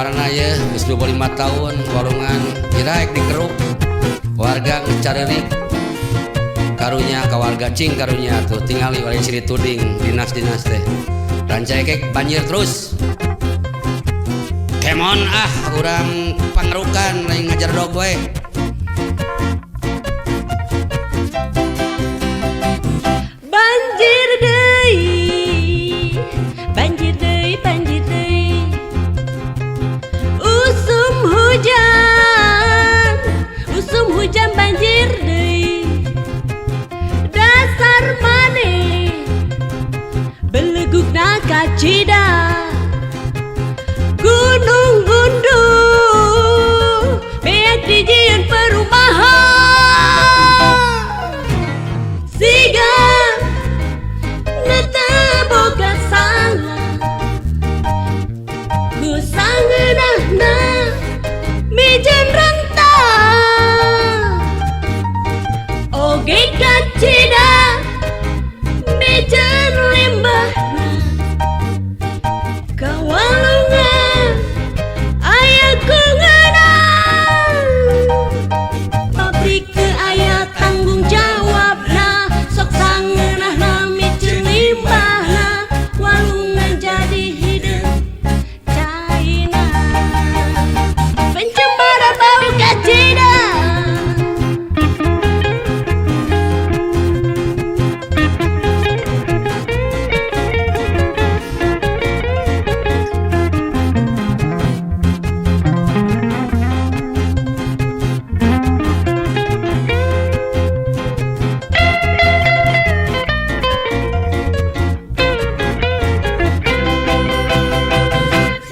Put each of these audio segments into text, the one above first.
Karena ya geus 25 tahun walungan Iraek di Keruk warga Carerik karunya ka warga Cing karunya tuh tingali oleh Sri Tuding dinas-dinas teh Rancaikek banjir terus kemon urang pangerukan lain ngajar dog we banjir deui banjir deui banjir deui usum hujan banjir deui dasar maneh belegugna kacida gunung gunduh beak dijieun perumahan siga neteu boga sangat ku sangeunahna mijeun rentang oge kacida mijeun limbahna kawalungan aya kungeunang pabrik teu aya tanggung jawabna sok sangeunahna mijeun limbahna walungan jadi hideung caina pencemara bau kacida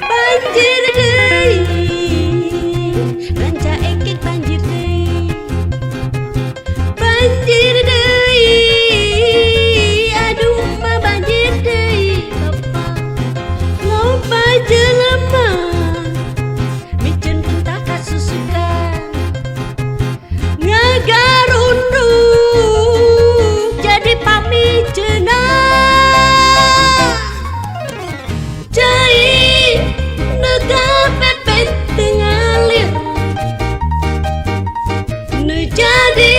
banjir deui Rancaikek banjir deui banjir deui aduh mah banjir deui bapak loba jelema mijeun pentah kasusukan ngagarunduk jadi pamijeunna cai nega pepet tengalir nu jadi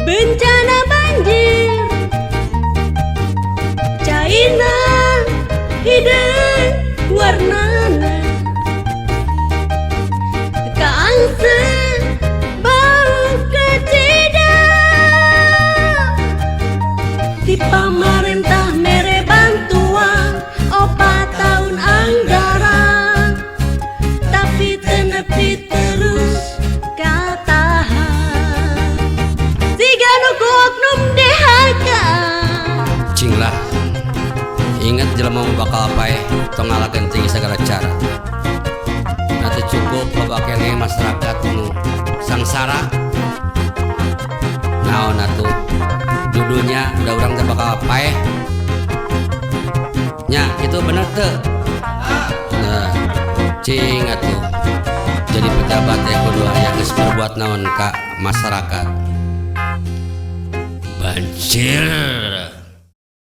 bencana banjir caina hideung warnana kaangseun bau kacida di pamarentah mere bantuan 4 tahun anggaran tapi teu nepi terus katahan siga nu ku oknum DHK cing lah inget jelema mah bakal paeh tong ngalakeun tinggi segala cara atuh cukup loba keneh masyarakat nu sangsara naon atuh dudunya udah urang teh bakal paeh nya itu bener teu nah cing atuh jadi pejabat kudu aya geus berbuat naon ka masyarakat banjir